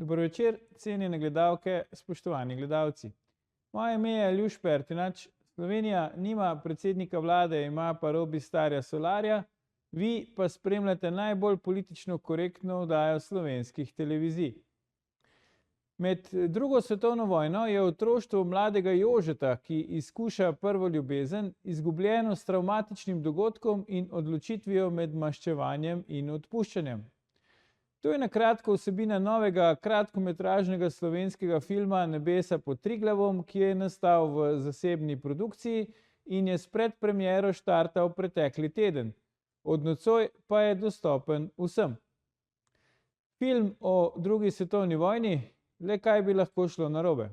Dobro večer, cenjene gledalke, spoštovani gledalci. Moje ime je Aljuš Pertinač. Slovenija nima predsednika vlade, ima pa Robi Starja Solarja, vi pa spremljate najbolj politično korektno oddajo slovenskih televizij. Med drugo svetovno vojno je otroštvo mladega Jožeta, ki izkuša prvo ljubezen, izgubljeno s travmatičnim dogodkom in odločitvijo med maščevanjem in odpuščanjem. To je na kratko vsebina novega kratkometražnega slovenskega filma Nebesa pod Triglavom, ki je nastal v zasebni produkciji in je s predpremiero štartal pretekli teden. Od nocoj pa je dostopen vsem. Film o drugi svetovni vojni, le kaj bi lahko šlo narobe.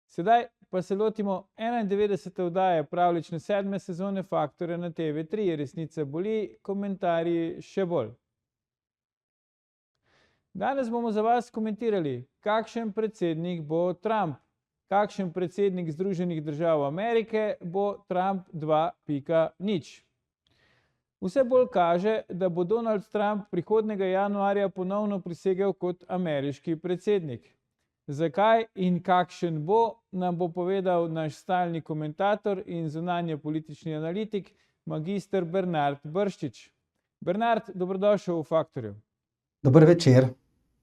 Sedaj pa se lotimo 91. oddaje pravljične 7. sezone Faktorja na TV3. Resnica boli, komentarji še bolj. Danes bomo za vas komentirali, kakšen predsednik bo Trump, kakšen predsednik Združenih držav Amerike bo Trump 2.0. Vse bolj kaže, da bo Donald Trump prihodnjega januarja ponovno prisegel kot ameriški predsednik. Zakaj in kakšen bo, nam bo povedal naš stalni komentator in zunanjepolitični analitik, magister Bernard Brščič. Bernard, dobrodošel v Faktorju. Dober večer.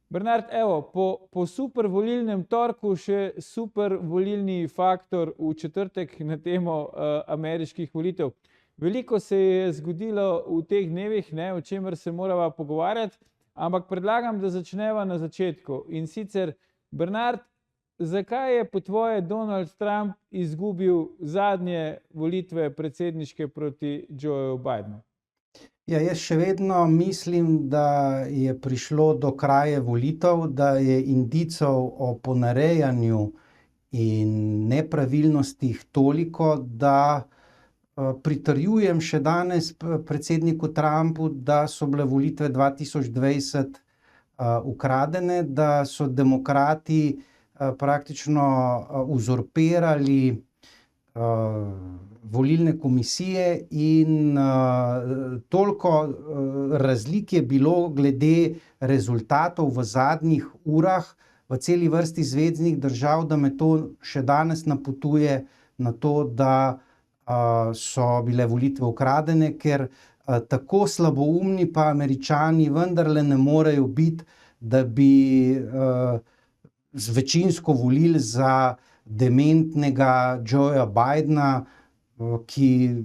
Bernard, evo, po super volilnem torku še super volilni faktor v četrtek na temo ameriških volitev. Veliko se je zgodilo v teh dnevih, o čemer se morava pogovarjati, ampak predlagam, da začneva na začetku. In sicer, Bernard, zakaj je po tvoje Donald Trump izgubil zadnje volitve predsedniške proti Joeju Bidenu? Ja, jaz še vedno mislim, da je prišlo do kraje volitev, da je indicov o ponarejanju in nepravilnostih toliko, da pritrjujem še danes predsedniku Trumpu, da so bile volitve 2020 ukradene, da so demokrati praktično uzurpirali volilne komisije in toliko razlik je bilo glede rezultatov v zadnjih urah v celi vrsti zveznih držav, da me to še danes napotuje na to, da so bile volitve ukradene, ker tako slaboumni pa Američani vendarle ne morejo biti, da bi z večinsko volili za dementnega Joeja Bidena, ki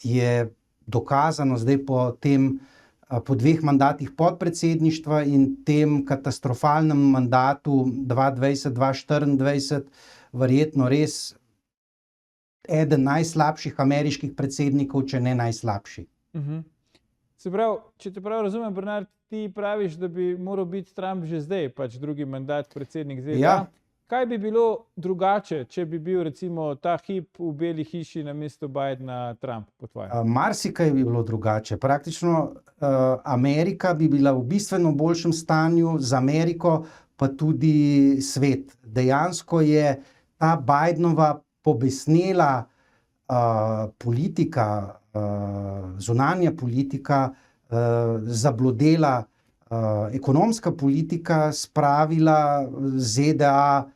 je dokazano zdaj po 2 mandatih podpredsedništva in tem katastrofalnem mandatu 2020-2024 verjetno res eden najslabših ameriških predsednikov, če ne najslabši. Se pravi, če te prav razumem, Bernard, ti praviš, da bi moral biti Trump že zdaj, drugi mandat predsednik ZDA. Ja. Kaj bi bilo drugače, če bi bil recimo ta hip v Beli hiši namesto Bidena Trump, po tvojem? Marsikaj bi bilo drugače. Praktično Amerika bi bila v bistveno boljšem stanju, z Ameriko pa tudi svet. Dejansko je ta Bidenova pobesnela politika, zunanja politika, zablodela ekonomska politika spravila ZDA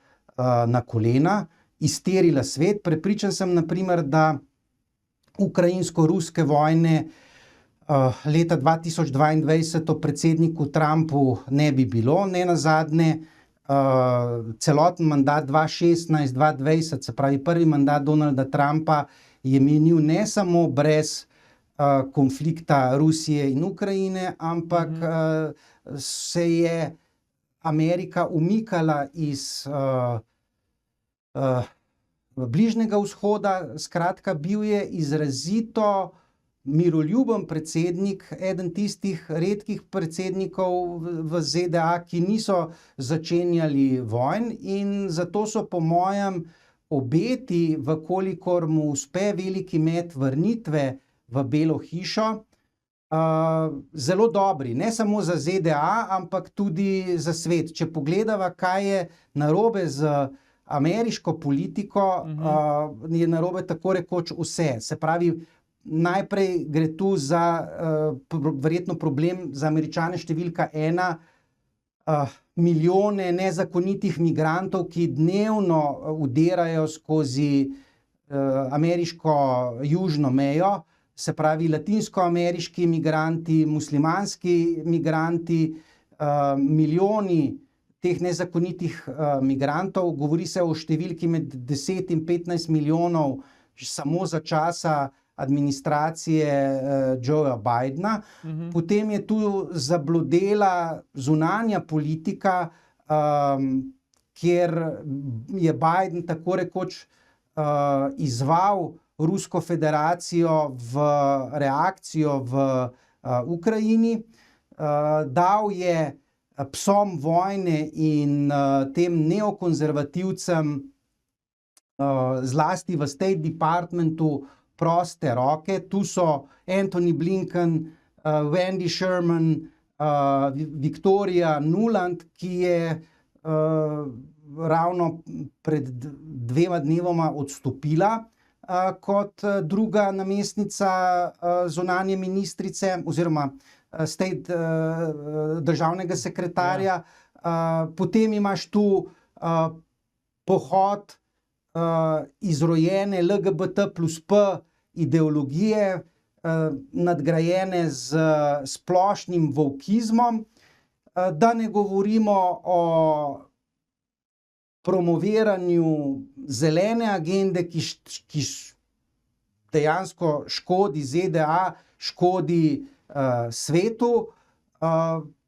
na kolena, iztirila svet. Prepričan sem, na primer, da ukrajinsko-ruske vojne leta 2022 o predsedniku Trumpu ne bi bilo. Nenazadnje celoten mandat 2016-2020, se pravi prvi mandat Donalda Trumpa, je minil ne samo brez konflikta Rusije in Ukrajine, ampak se je Amerika umikala iz Bližnjega vzhoda. Skratka, bil je izrazito miroljuben predsednik, eden tistih redkih predsednikov v ZDA, ki niso začenjali vojn, in zato so po mojem obeti, vkolikor mu uspe veliki met vrnitve v Belo hišo, zelo dobri, ne samo za ZDA, ampak tudi za svet. Če pogledava, kaj je narobe z ameriško politiko, je narobe tako rekoč vse. Se pravi, najprej gre tu za verjetno problem za Američane številka 1, milijone nezakonitih migrantov, ki dnevno vdirajo skozi ameriško južno mejo, se pravi latinskoameriški migranti, muslimanski migranti, milijoni teh nezakonitih migrantov, govori se o številki med 10 in 15 milijonov samo za časa administracije Joea Bidna. Potem je tu zablodela zunanja politika, kjer je Biden tako rekoč izzval Rusko federacijo v reakcijo v Ukrajini. Dal je psom vojne in tem neokonzervativcem zlasti v State Departmentu proste roke. Tu so Antony Blinken, Wendy Sherman, Victoria Nuland, ki je ravno pred 2 dnevoma odstopila kot druga namestnica zunanje ministrice oziroma državnega sekretarja. Potem imaš tu pohod izrojene LGBT plus P ideologije, nadgrajene z splošnim volkizmom, da ne govorimo o promoviranju zelene agende, ki dejansko škodi ZDA, škodi svetu,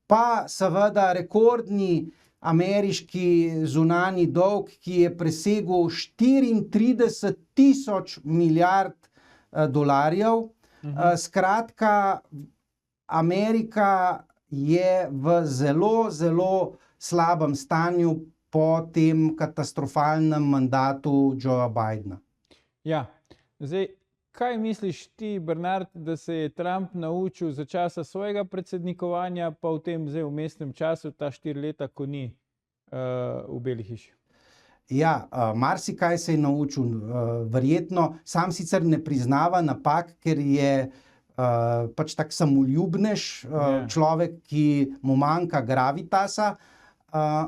pa seveda rekordni ameriški zunanji dolg, ki je presegel 34 000 milijard dolarjev. Skratka, Amerika je v zelo, zelo slabem stanju po tem katastrofalnem mandatu Joea Bidna. Ja, zdaj, kaj misliš ti, Bernard, da se je Trump naučil za časa svojega predsednikovanja, pa v tem zdaj vmesnem času, ta 4 leta, ko ni v Beli hiši? Ja, marsikaj se je naučil. Verjetno sam sicer ne priznava napak, ker je pač tak samoljubnež, človek, ki mu manjka gravitasa,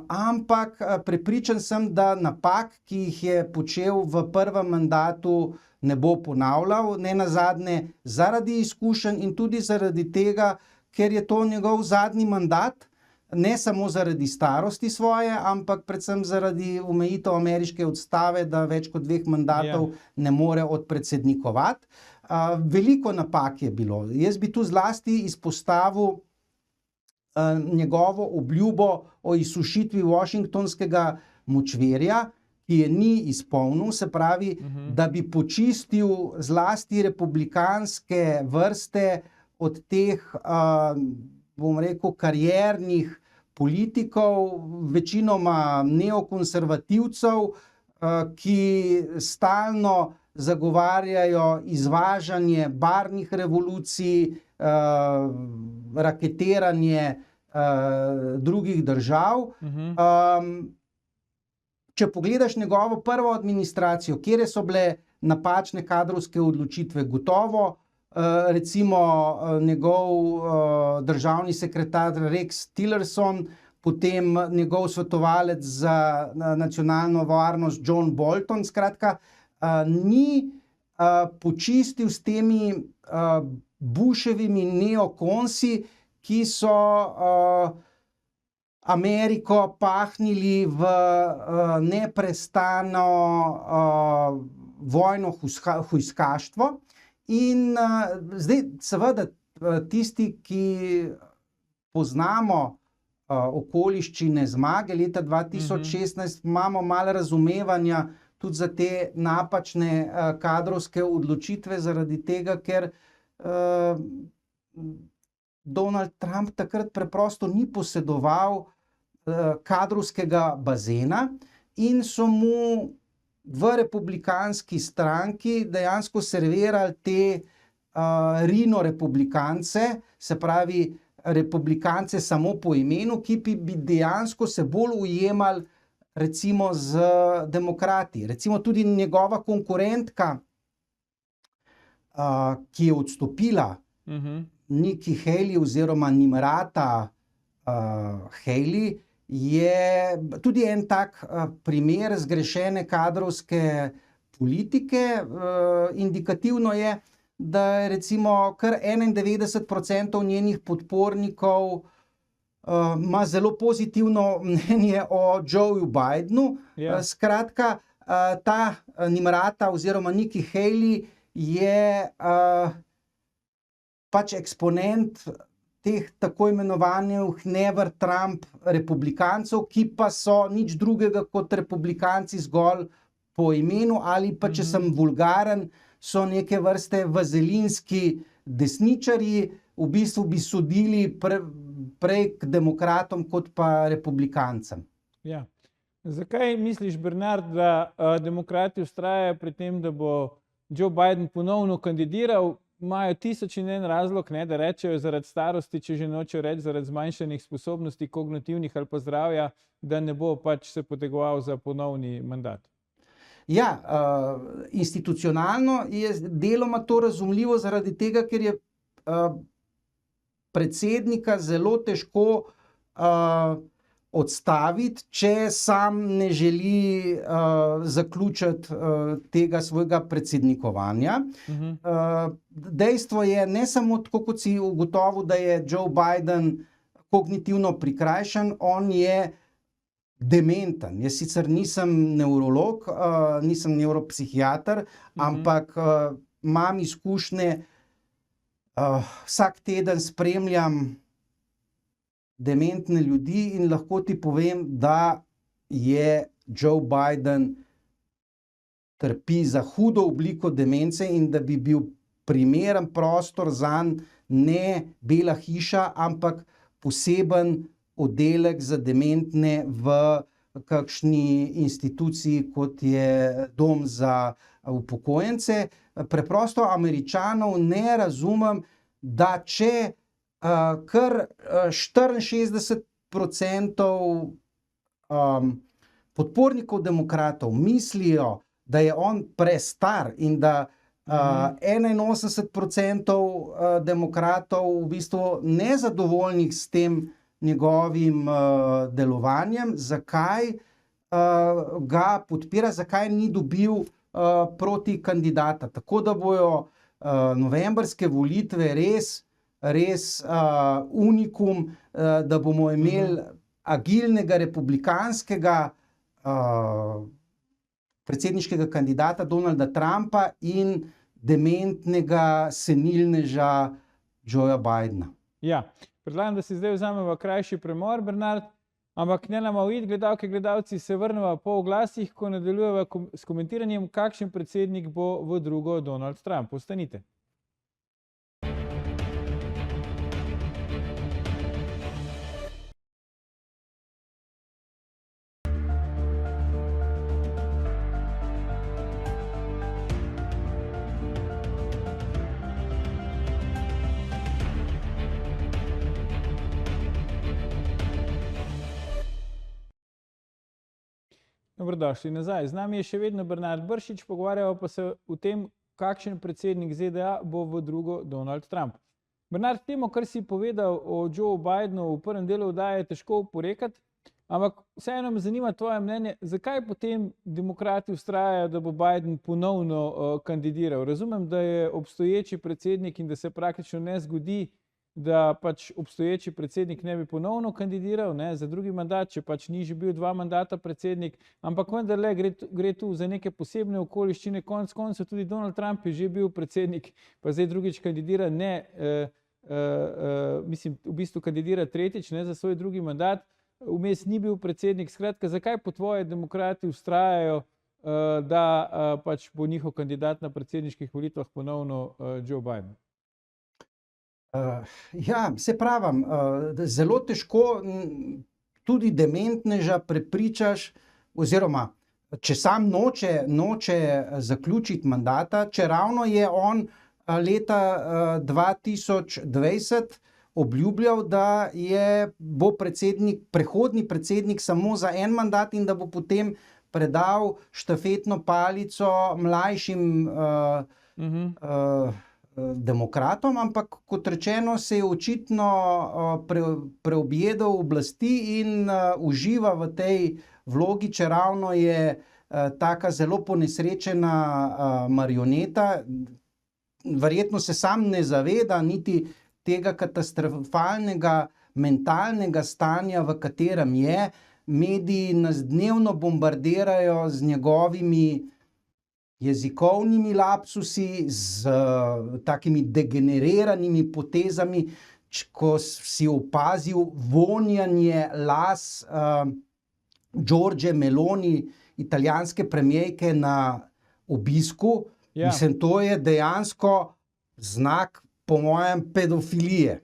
ampak prepričan sem, da napak, ki jih je počel v prvem mandatu, ne bo ponavljal, ne nazadnje zaradi izkušenj in tudi zaradi tega, ker je to njegov zadnji mandat, ne samo zaradi starosti svoje, ampak predvsem zaradi omejitev ameriške ustave, da več kot 2 mandatov ne more odpredsednikovati. Veliko napak je bilo. Jaz bi tu zlasti izpostavil njegovo obljubo o izsušitvi washingtonskega močvirja, ki je ni izpolnil, se pravi, da bi počistil zlasti republikanske vrste od teh, bom rekel, kariernih politikov, večinoma neokonservativcev, ki stalno zagovarjajo izvažanje barvnih revolucij, raketiranje drugih držav. Če pogledaš njegovo prvo administracijo, kjer so bile napačne kadrovske odločitve, gotovo, recimo njegov državni sekretar Rex Tillerson, potem njegov svetovalec za nacionalno varnost John Bolton, skratka, ni počistil s temi Bushevimi neokonsi, ki so Ameriko pahnili v neprestano vojno hujskaštvo. In zdaj, seveda, tisti, ki poznamo okoliščine zmage leta 2016, imamo malo razumevanja tudi za te napačne kadrovske odločitve, zaradi tega, ker Donald Trump takrat preprosto ni posedoval kadrovskega bazena in so mu v republikanski stranki dejansko servirali te rino-republikance, se pravi republikance samo po imenu, ki bi dejansko se bolj ujemali recimo z demokrati. Recimo tudi njegova konkurentka, ki je odstopila, Nikki Haley oziroma Nimrata Haley, je tudi en tak primer zgrešene kadrovske politike. Indikativno je, da je recimo kar 91% njenih podpornikov ima zelo pozitivno mnenje o Joeju Bidenu. Ja. Skratka, ta Nimrata oziroma Nikki Haley je pač eksponent teh tako imenovanih Never Trump republikancev, ki pa so nič drugega kot republikanci zgolj po imenu, ali pa, če sem vulgaren, so neke vrste vazelinski desničarji, v bistvu bi sodili prej k demokratom kot pa republikancem. Ja. Zakaj misliš, Bernard, da demokrati vztrajajo pri tem, da bo Joe Biden ponovno kandidiral? Imajo tisoč in en razlog, ne, da rečejo zaradi starosti, če že nočejo reči zaradi zmanjšanih sposobnosti kognitivnih ali pa zdravja, da ne bo pač se potegoval za ponovni mandat. Ja, institucionalno je deloma to razumljivo zaradi tega, ker je predsednika zelo težko odstaviti, če sam ne želi zaključiti tega svojega predsednikovanja. Dejstvo je, ne samo tako, kot si ugotovil, da je Joe Biden kognitivno prikrajšan, on je dementen. Jaz sicer nisem nevrolog, nisem nevropsihiater, ampak imam izkušnje, vsak teden spremljam dementne ljudi in lahko ti povem, da je Joe Biden trpi za hudo obliko demence in da bi bil primeren prostor zanj ne Bela hiša, ampak poseben oddelek za dementne v kakšni instituciji, kot je dom za upokojence. Preprosto Američanov ne razumem, da če kar 64% podpornikov demokratov mislijo, da je on prestar in da 81% demokratov v bistvu nezadovoljnih s tem njegovim delovanjem, zakaj ga podpira, zakaj ni dobil proti kandidata. Tako da bojo novembrske volitve res unikum, da bomo imeli agilnega republikanskega predsedniškega kandidata Donalda Trumpa in dementnega senilneža Joea Bidena. Ja, predlagam, da si zdaj vzamemo krajši premor, Bernard, ampak ne nama uiti, gledalke, gledalci, se vrnemo po oglasih, ko nadaljujemo s komentiranjem, kakšen predsednik bo v drugo Donald Trump. Ostanite. Dobrodošli nazaj. Z nami je še vedno Bernard Bršič, pogovarjamo pa se o tem, kakšen predsednik ZDA bo v drugo Donald Trump. Bernard, temu, kar si povedal o Joe Bidenu v prvem delu oddaje, je težko oporekati, ampak vseeno me zanima tvoje mnenje, zakaj potem demokrati vztrajajo, da bo Biden ponovno kandidiral? Razumem, da je obstoječi predsednik in da se praktično ne zgodi, da pač obstoječi predsednik ne bi ponovno kandidiral, ne, za drugi mandat, če pač ni že bil 2 mandata predsednik, ampak vendarle gre tu za neke posebne okoliščine. Konec koncev tudi Donald Trump je že bil predsednik, pa zdaj drugič kandidira, mislim, v bistvu kandidira tretjič, ne, za svoj drugi mandat, vmes ni bil predsednik. Skratka, zakaj po tvoje demokrati vztrajajo, da pač bo njihov kandidat na predsedniških volitvah ponovno Joe Biden? Ja, se pravim, zelo težko tudi dementneža prepričaš, oziroma če sam noče zaključiti mandata, čeravno je on leta 2020 obljubljal, da bo prehodni predsednik samo za en mandat in da bo potem predal štafetno palico mlajšim demokratom, ampak kot rečeno, se je očitno preobjedel oblasti in uživa v tej vlogi, čeravno je taka zelo ponesrečena marioneta. Verjetno se sam ne zaveda niti tega katastrofalnega mentalnega stanja, v katerem je. Mediji nas dnevno bombardirajo z njegovimi jezikovnimi lapsusi, z takimi degeneriranimi potezami, ko si opazil vonjanje las Giorgie Meloni, italijanske premijerke, na obisku. Ja. Mislim, to je dejansko znak, po mojem, pedofilije.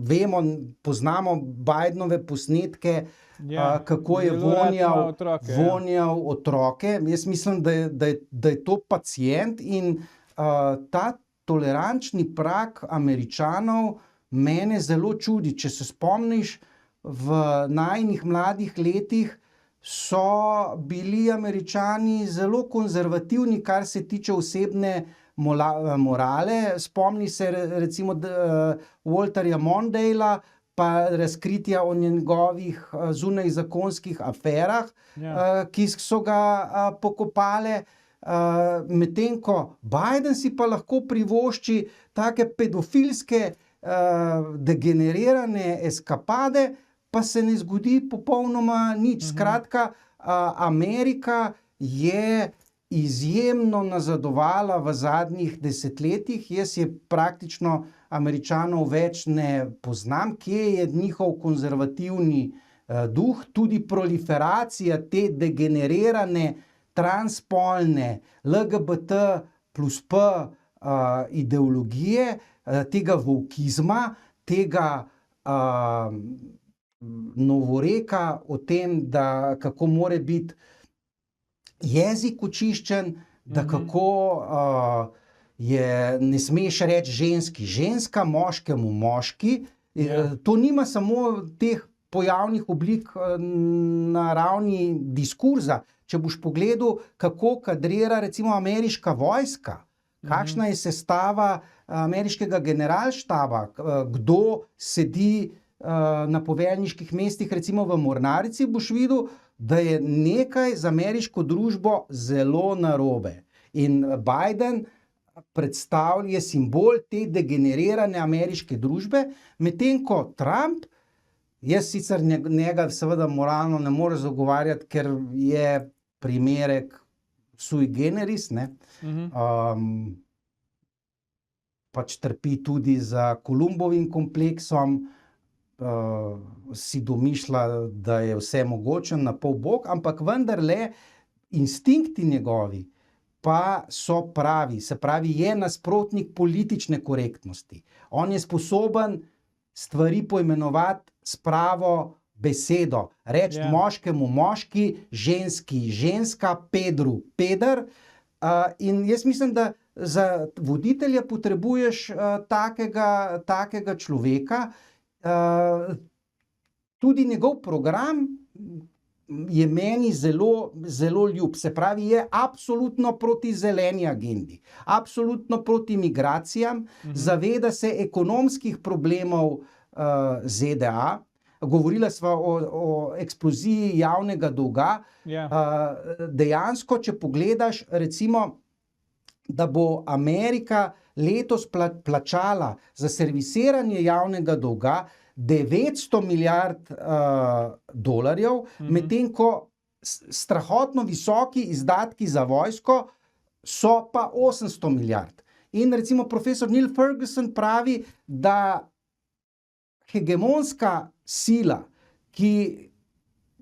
Vemo, poznamo Bidenove posnetke, kako je vonjal otroke. Jaz mislim, da je to pacient in ta tolerančni prag Američanov mene zelo čudi. Če se spomniš, v najinih mladih letih so bili Američani zelo konzervativni, kar se tiče osebne morale. Spomni se recimo Walterja Mondale'a, pa razkritja o njegovih zunajzakonskih aferah, ki so ga pokopale. Medtem ko Biden si pa lahko privošči take pedofilske, degenerirane eskapade, pa se ne zgodi popolnoma nič. Skratka, Amerika je izjemno nazadovala v zadnjih desetletjih. Jaz je praktično Američanov več ne poznam. Kje je njihov konzervativni duh? Tudi proliferacija te degenerirane, transspolne, LGBT plus P ideologije, tega volkizma, tega novoreka o tem, da kako more biti jezik očiščen, da kako ne smeš reči ženski ženska, moškemu moški. To nima samo teh pojavnih oblik na ravni diskurza. Če boš pogledal, kako kadrira recimo ameriška vojska, kakšna je sestava ameriškega generalštaba, kdo sedi na poveljniških mestih, recimo v mornarici, boš videl, da je nekaj z ameriško družbo zelo narobe. In Biden predstavlja simbol te degenerirane ameriške družbe, medtem ko Trump, jaz sicer njega seveda moralno ne morem zagovarjati, ker je primerek sui generis, ne? Pač trpi tudi za Kolumbovim kompleksom, si domišlja, da je vse mogočen, na pol bog, ampak vendarle instinkti njegovi pa so pravi. Se pravi, je nasprotnik politične korektnosti. On je sposoben stvari poimenovati s pravo besedo. Reči moškemu moški, ženski ženska, pedru peder. In jaz mislim, da za voditelja potrebuješ takega človeka. Tudi njegov program je meni zelo, zelo ljub. Se pravi, je absolutno proti zeleni agendi, absolutno proti migracijam, zaveda se ekonomskih problemov ZDA. Govorila sva o eksploziji javnega dolga. Dejansko, če pogledaš, recimo, da bo Amerika letos plačala za servisiranje javnega dolga 900 milijard dolarjev, medtem ko strahotno visoki izdatki za vojsko so pa 800 milijard. In recimo profesor Neil Ferguson pravi, da hegemonska sila, ki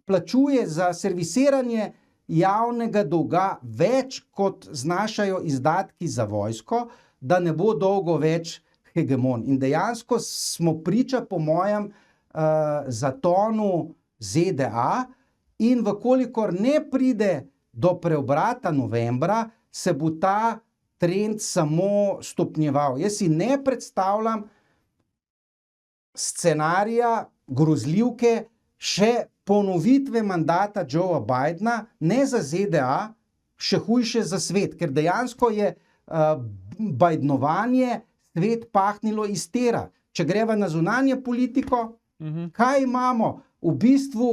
plačuje za servisiranje javnega dolga več, kot znašajo izdatki za vojsko, da ne bo dolgo več hegemon. In dejansko smo priča, po mojem, zatonu ZDA, in vkolikor ne pride do preobrata novembra, se bo ta trend samo stopnjeval. Jaz si ne predstavljam scenarija grozljivke še ponovitve mandata Joea Bidena, ne za ZDA, še hujše za svet, ker dejansko je bajdnovanje svet pahnilo iz tera. Če greva na zunanje politiko, kaj imamo? V bistvu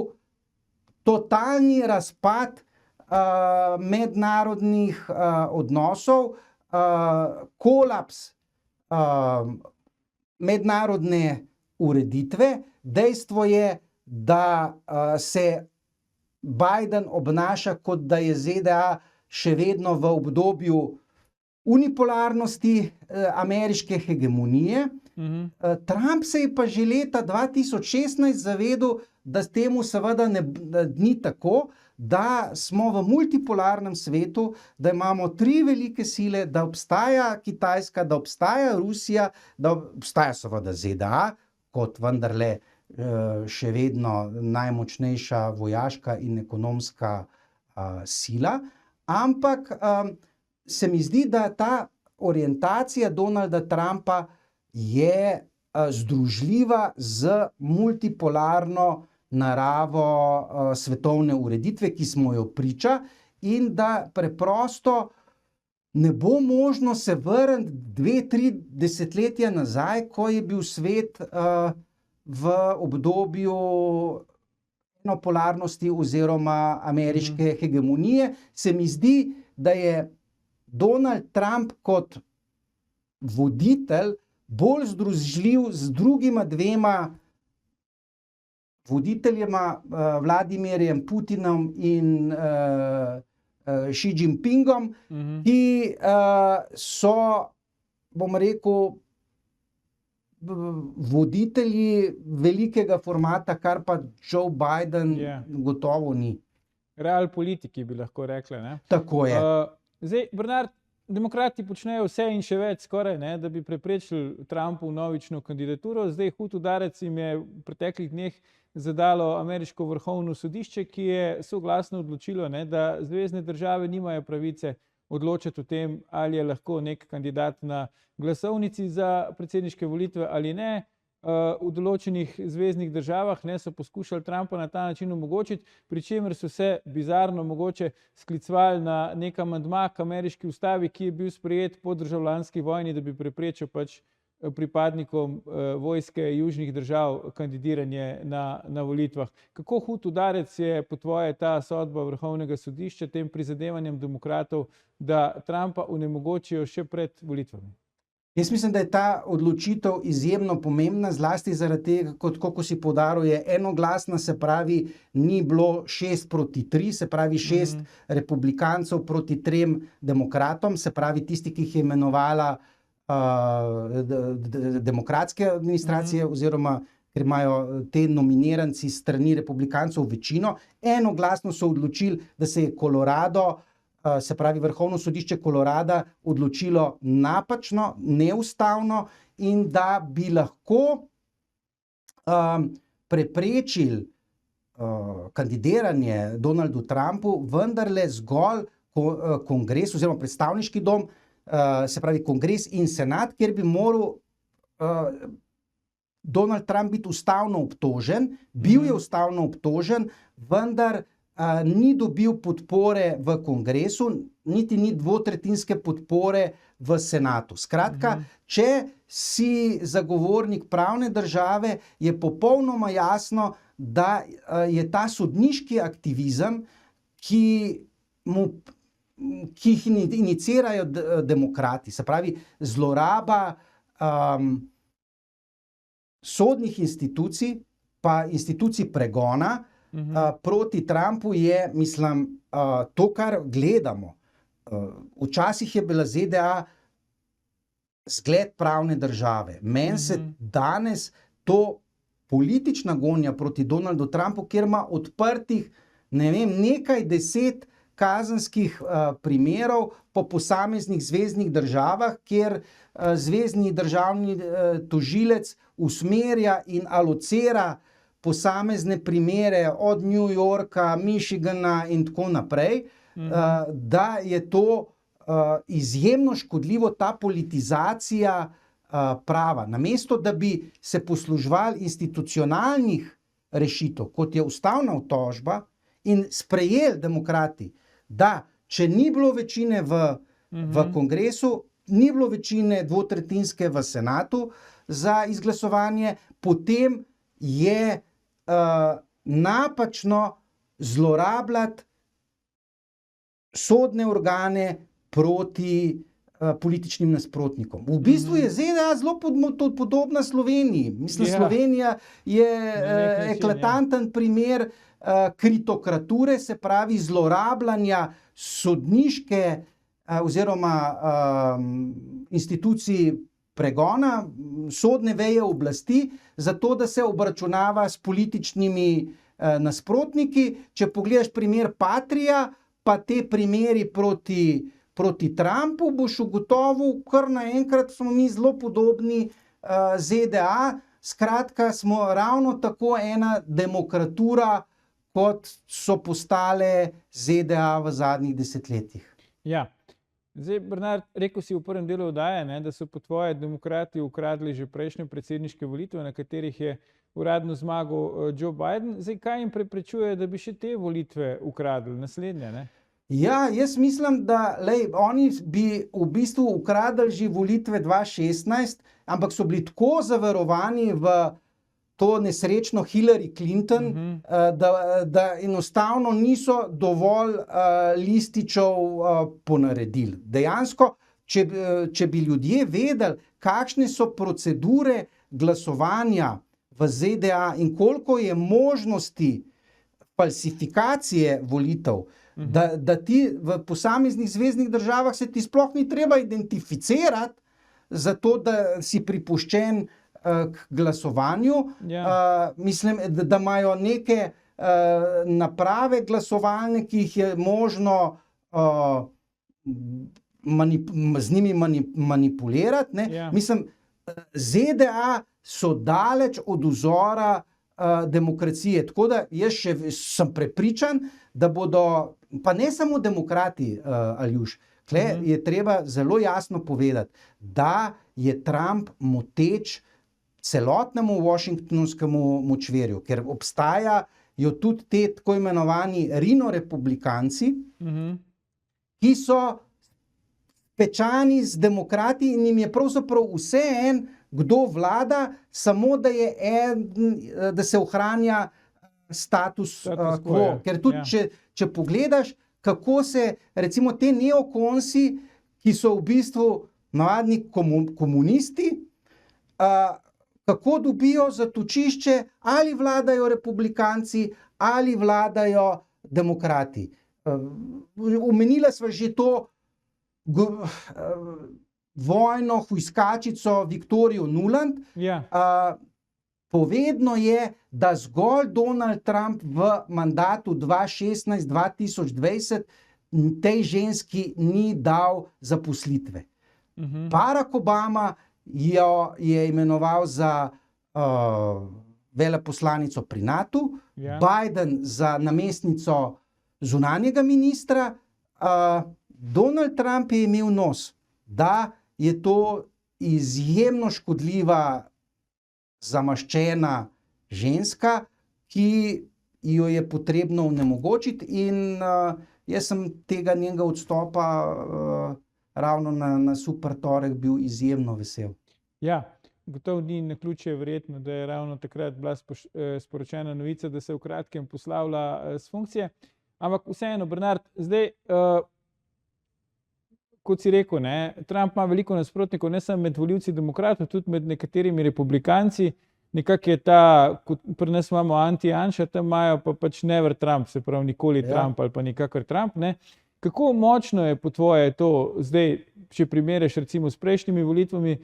totalni razpad mednarodnih odnosov, kolaps mednarodne ureditve. Dejstvo je, da se Biden obnaša, kot da je ZDA še vedno v obdobju unipolarnosti ameriške hegemonije. Trump se je pa že leta 2016 zavedel, da s temu seveda ni tako, da smo v multipolarnem svetu, da imamo 3 velike sile, da obstaja Kitajska, da obstaja Rusija, da obstaja seveda ZDA, kot vendarle še vedno najmočnejša vojaška in ekonomska sila. Ampak se mi zdi, da ta orientacija Donalda Trumpa je združljiva z multipolarno naravo svetovne ureditve, ki smo jo priča, in da preprosto ne bo možno se vrniti 2-3 desetletja nazaj, ko je bil svet v obdobju enopolarnosti oziroma ameriške hegemonije. Se mi zdi, da je Donald Trump kot voditelj bolj združljiv z drugima 2 voditeljema, Vladimirjem Putinom in Xi Jinpingom, ki so, bom rekel, voditelji velikega formata, kar pa Joe Biden gotovo ni. Real politiki bi lahko rekli, ne? Tako je. Zdaj, Bernard, demokrati počnejo vse in še več skoraj, ne, da bi preprečili Trumpovu novično kandidaturo. Zdaj, hud udarec jim je v preteklih dneh zadalo ameriško vrhovno sodišče, ki je soglasno odločilo, ne, da zvezne države nimajo pravice odločati o tem, ali je lahko nek kandidat na glasovnici za predsedniške volitve ali ne. V določenih zveznih državah so poskušali Trumpa na ta način omogočiti, pri čemer so se bizarno mogoče sklicovali na nek amandma k ameriški ustavi, ki je bil sprejet po državljanski vojni, da bi preprečil pač pripadnikom vojske južnih držav kandidiranje na volitvah. Kako hud udarec je po tvoje ta sodba Vrhovnega sodišča tem prizadevanjem demokratov, da Trumpa onemogočijo še pred volitvami? Jaz mislim, da je ta odločitev izjemno pomembna, zlasti zaradi tega, kot si poudaril, je enoglasna, se pravi, ni bilo 6-3, se pravi 6 republikancev proti 3 demokratom, se pravi tisti, ki jih je imenovala demokratske administracije, oziroma ker imajo te nominiranci strani republikancev večino. Enoglasno so odločili, da se je Colorado, se pravi Vrhovno sodišče Colorada, odločilo napačno, neustavno, in da bi lahko preprečili kandidiranje Donaldu Trumpu vendarle zgolj kongres oziroma predstavniški dom, se pravi kongres in senat, kjer bi moral Donald Trump biti ustavno obtožen. Bil je ustavno obtožen, vendar ni dobil podpore v kongresu, niti ni dvotretjinske podpore v senatu. Skratka, če si zagovornik pravne države, je popolnoma jasno, da je ta sodniški aktivizem, ki jih inicirajo demokrati, se pravi zloraba sodnih institucij, pa institucij pregona proti Trumpu, je, mislim, to, kar gledamo. Včasih je bila ZDA zgled pravne države. Meni se danes to politična gonja proti Donaldu Trumpu, kjer ima odprtih, ne vem, nekaj 10 kazenskih primerov po posameznih zveznih državah, kjer zvezni državni tožilec usmerja in alocira posamezne primere od New Yorka, Michigana in tako naprej, da je to izjemno škodljivo, ta politizacija prava. Namesto, da bi se posluževali institucionalnih rešitev, kot je ustavna obtožba, in sprejeli demokrati, da če ni bilo večine v kongresu, ni bilo večine dvotretjinske v senatu za izglasovanje, potem je napačno zlorabljati sodne organe proti političnim nasprotnikom. V bistvu je ZDA zelo podobna Sloveniji. Mislim, Slovenija je eklatanten primer kritokrature, se pravi zlorabljanja sodniške oziroma institucij pregona, sodne veje oblasti, zato da se obračunava s političnimi nasprotniki. Če pogledaš primer Patrija, pa te primeri proti Trumpu, boš ugotovil, kar naenkrat smo mi zelo podobni ZDA. Skratka, smo ravno tako ena demokratura, kot so postale ZDA v zadnjih desetletjih. Ja. Zdaj, Bernard, rekel si v prvem delu oddaje, da so po tvoje demokrati ukradli že prejšnje predsedniške volitve, na katerih je uradno zmagal Joe Biden. Zdaj, kaj jim preprečuje, da bi še te volitve ukradli, naslednje, ne? Ja, jaz mislim, da oni bi v bistvu ukradli že volitve 2016, ampak so bili tako zaverovani v to nesrečno Hillary Clinton, da enostavno niso dovolj lističev ponaredili. Dejansko, če bi ljudje vedeli, kakšne so procedure glasovanja v ZDA in koliko je možnosti falsifikacije volitev, da ti v posameznih zveznih državah se ti sploh ni treba identificirati, zato da si pripuščen k glasovanju. Mislim, da imajo neke naprave glasovalne, ki jih je možno z njimi manipulirati. Mislim, ZDA so daleč od vzora demokracije. Tako da jaz še sem prepričan, da bodo, pa ne samo demokrati, Aljuš, tle je treba zelo jasno povedati, da je Trump moteč celotnemu washingtonskemu močvirju, ker obstajajo tudi te tako imenovani rino-republikanci, ki so pečani z demokrati in jim je pravzaprav vseeno, kdo vlada, samo da se ohranja status quo. Ker tudi, če pogledaš, kako se recimo te neokonsi, ki so v bistvu navadni komunisti, kako dobijo zatočišče, ali vladajo republikanci, ali vladajo demokrati. Omenila sva že to vojno hujskačico Viktorijo Nuland. Povedno je, da zgolj Donald Trump v mandatu 2016-2020 tej ženski ni dal zaposlitve. Barack Obama jo je imenoval za veleposlanico pri NATO, Biden za namestnico zunanjega ministra. Donald Trump je imel nos, da je to izjemno škodljiva, zamaščena ženska, ki jo je potrebno onemogočiti, in jaz sem tega njenega odstopa ravno na super torek bil izjemno vesel. Ja, gotovo ni naključje verjetno, da je ravno takrat bila sporočena novica, da se v kratkem poslavlja s funkcije. Ampak vseeno, Bernard, zdaj, kot si rekel, Trump ima veliko nasprotnikov, ne samo med volivci demokratov, tudi med nekaterimi republikanci. Nekako je ta, kot pri nas imamo anti-Janša, tam imajo pa pač never Trump, se pravi nikoli Trump ali pa nikakor Trump. Kako močno je po tvoje to zdaj, če primerjaš recimo s prejšnjimi volitvami,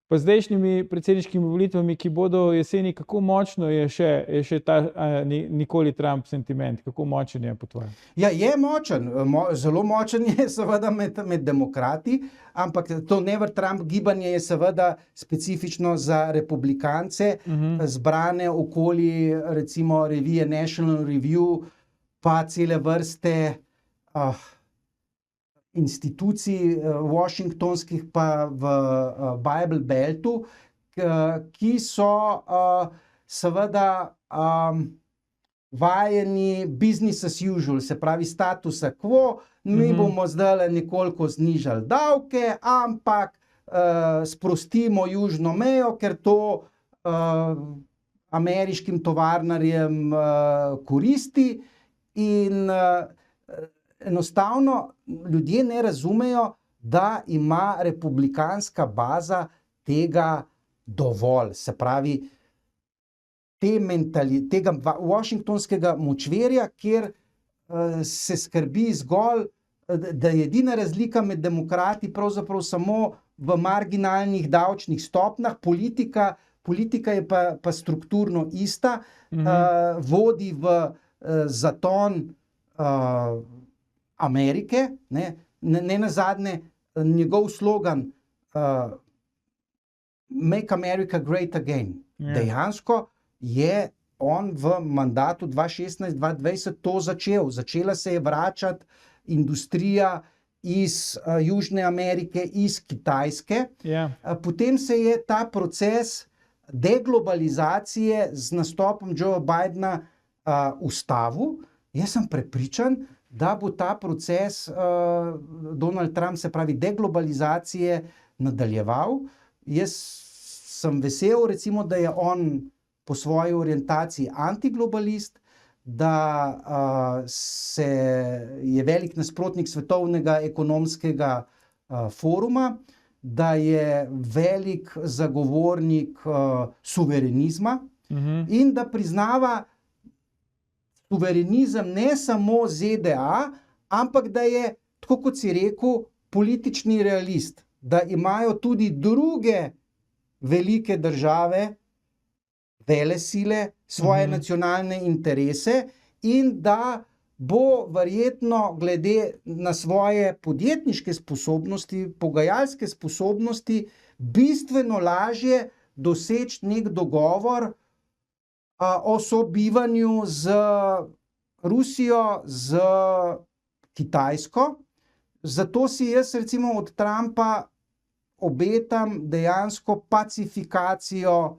pa zdajšnjimi predsedniškimi volitvami, ki bodo jeseni, kako močno je še ta nikoli Trump sentiment? Kako močen je po tvojem? Ja, je močen. Zelo močen je seveda med demokrati, ampak to never Trump gibanje je seveda specifično za republikance, zbrane okoli recimo revije National Review, pa cele vrste institucij washingtonskih pa v Bible Beltu, ki so seveda vajeni business as usual, se pravi statusa quo, mi bomo zdaj nekoliko znižali davke, ampak sprostimo južno mejo, ker to ameriškim tovarnarjem koristi in enostavno ljudje ne razumejo, da ima republikanska baza tega dovolj. Se pravi, tega washingtonskega močvirja, kjer se skrbi zgolj, da je edina razlika med demokrati pravzaprav samo v marginalnih davčnih stopnjah, politika je pa strukturno ista, vodi v zaton Amerike, ne nazadnje njegov slogan Make America Great Again. Dejansko je on v mandatu 2016-2020 to začel. Začela se je vračati industrija iz Južne Amerike, iz Kitajske. Potem se je ta proces deglobalizacije z nastopom Joea Bidena ustavil. Jaz sem prepričan, da bo ta proces Donald Trump, se pravi deglobalizacije, nadaljeval. Jaz sem vesel, recimo, da je on po svoji orientaciji antiglobalist, da je velik nasprotnik Svetovnega ekonomskega foruma, da je velik zagovornik suverenizma in da priznava suverenizem ne samo ZDA, ampak da je, tako kot si rekel, politični realist, da imajo tudi druge velike države, velesile, svoje nacionalne interese in da bo verjetno glede na svoje podjetniške sposobnosti, pogajalske sposobnosti, bistveno lažje doseči nek dogovor o sobivanju z Rusijo, z Kitajsko. Zato si jaz recimo od Trumpa obetam dejansko pacifikacijo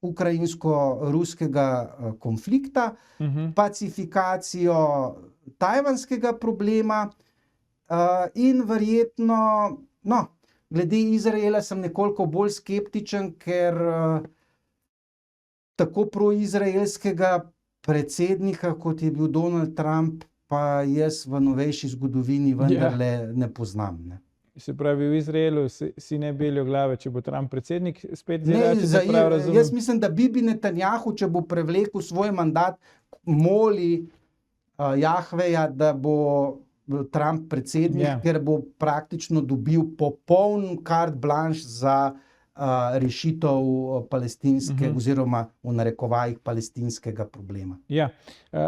ukrajinsko-ruskega konflikta, pacifikacijo tajvanskega problema in verjetno, glede Izraela sem nekoliko bolj skeptičen, ker tako proizraelskega predsednika, kot je bil Donald Trump, pa jaz v novejši zgodovini vendarle ne poznam. Se pravi, v Izraelu si ne belijo glave, če bo Trump predsednik spet ZDA, če se prav razumem? Jaz mislim, da Bibi Netanjahu, če bo prevlekel svoj mandat, moli Jahveja, da bo Trump predsednik, ker bo praktično dobil popoln carte blanche za rešitev palestinske oziroma v narekovajih palestinskega problema.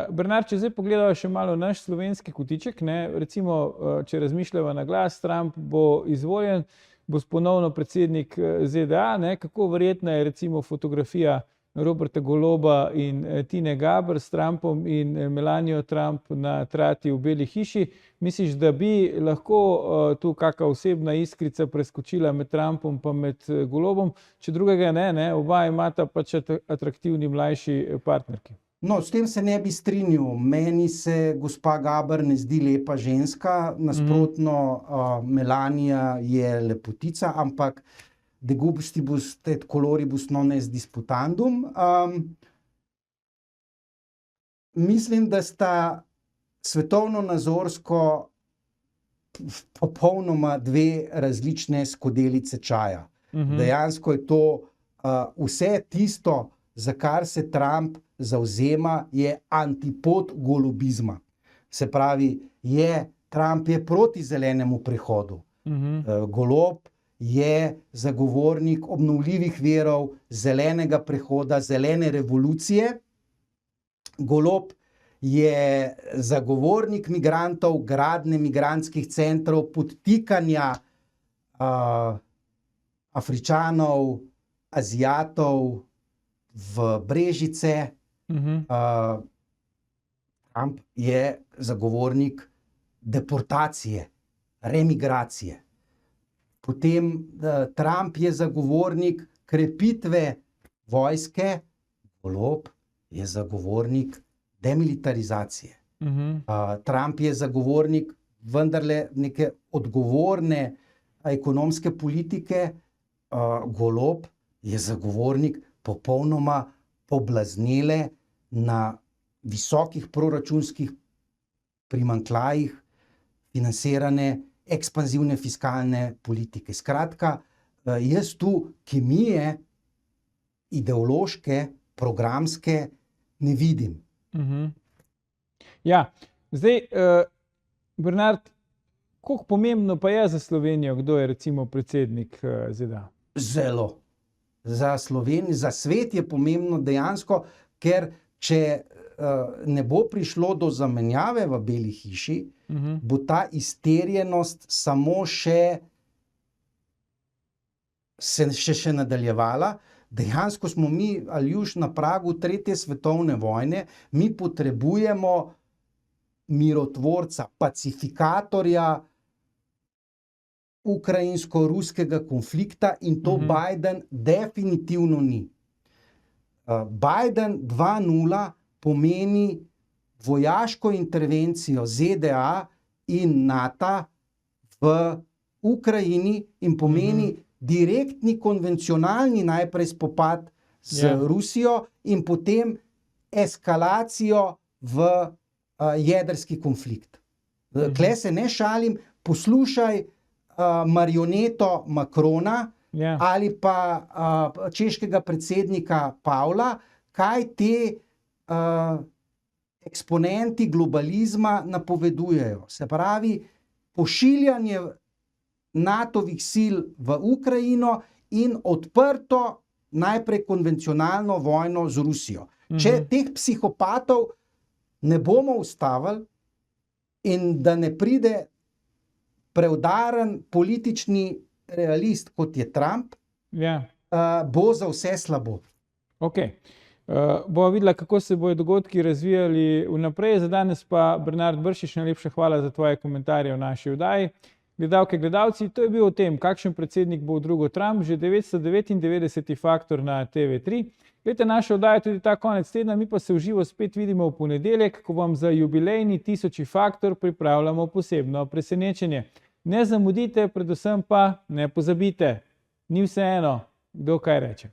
Bernard, če zdaj pogledamo še malo naš slovenski kotiček, recimo, če razmišljamo na glas, Trump bo izvoljen, bo ponovno predsednik ZDA, kako verjetna je recimo fotografija Roberta Goloba in Tine Gaber s Trumpom in Melanijo Trump na trati v Beli hiši. Misliš, da bi lahko tu kakšna osebna iskrica preskočila med Trumpom pa med Golobom? Če drugega ne, oba imata pač atraktivni mlajši partnerki. No, s tem se ne bi strinjal. Meni se gospa Gaber ne zdi lepa ženska, nasprotno Melanija je lepotica, ampak de gustibus et coloribus non est disputandum. Mislim, da sta svetovno-nazorsko popolnoma dve različne skodelice čaja. Dejansko je to vse tisto, za kar se Trump zavzema, je antipod golobizma. Se pravi, Trump je proti zelenemu prehodu. Golob je zagovornik obnovljivih virov, zelenega prehoda, zelene revolucije. Golob je zagovornik migrantov, gradnje migrantskih centrov, podtikanja Afričanov, Azijatov v Brežice. Trump je zagovornik deportacije, remigracije. Potem Trump je zagovornik krepitve vojske, Golob je zagovornik demilitarizacije. Trump je zagovornik vendarle neke odgovorne ekonomske politike, Golob je zagovornik popolnoma poblaznele na visokih proračunskih primanjkljajih financirane ekspanzivne fiskalne politike. Skratka, jaz tu kemije ideološke, programske ne vidim. Ja, zdaj, Bernard, koliko pomembno pa je za Slovenijo, kdo je recimo predsednik ZDA? Zelo. Za Slovenijo, za svet je pomembno dejansko, ker če ne bo prišlo do zamenjave v Beli hiši, bo ta izterjenost samo še nadaljevala. Dejansko smo mi, Aljuš, na pragu 3. svetovne vojne. Mi potrebujemo mirotvorca, pacifikatorja ukrajinsko-ruskega konflikta in to Biden definitivno ni. Biden 2.0 pomeni vojaško intervencijo ZDA in NATO v Ukrajini in pomeni direktni konvencionalni najprej spopad z Rusijo in potem eskalacijo v jedrski konflikt. Tle se ne šalim, poslušaj marioneto Macrona ali pa češkega predsednika Pavla, kaj te eksponenti globalizma napovedujejo. Se pravi, pošiljanje NATO-vih sil v Ukrajino in odprto najprej konvencionalno vojno z Rusijo. Če teh psihopatov ne bomo ustavili in da ne pride preudaren politični realist, kot je Trump, bo za vse slabo. Bova videla, kako se bodo dogodki razvijali vnaprej. Za danes pa, Bernard Bršič, najlepša hvala za tvoje komentarje v naši oddaji. Gledalke, gledalci, to je bil o tem, kakšen predsednik bo v drugo Trump, že 999. Faktor na TV3. Gledajte našo oddajo tudi ta konec tedna, mi pa se v živo spet vidimo v ponedeljek, ko vam za jubilejni 1000. Faktor pripravljamo posebno presenečenje. Ne zamudite, predvsem pa ne pozabite, ni vseeno, kdo kaj reče.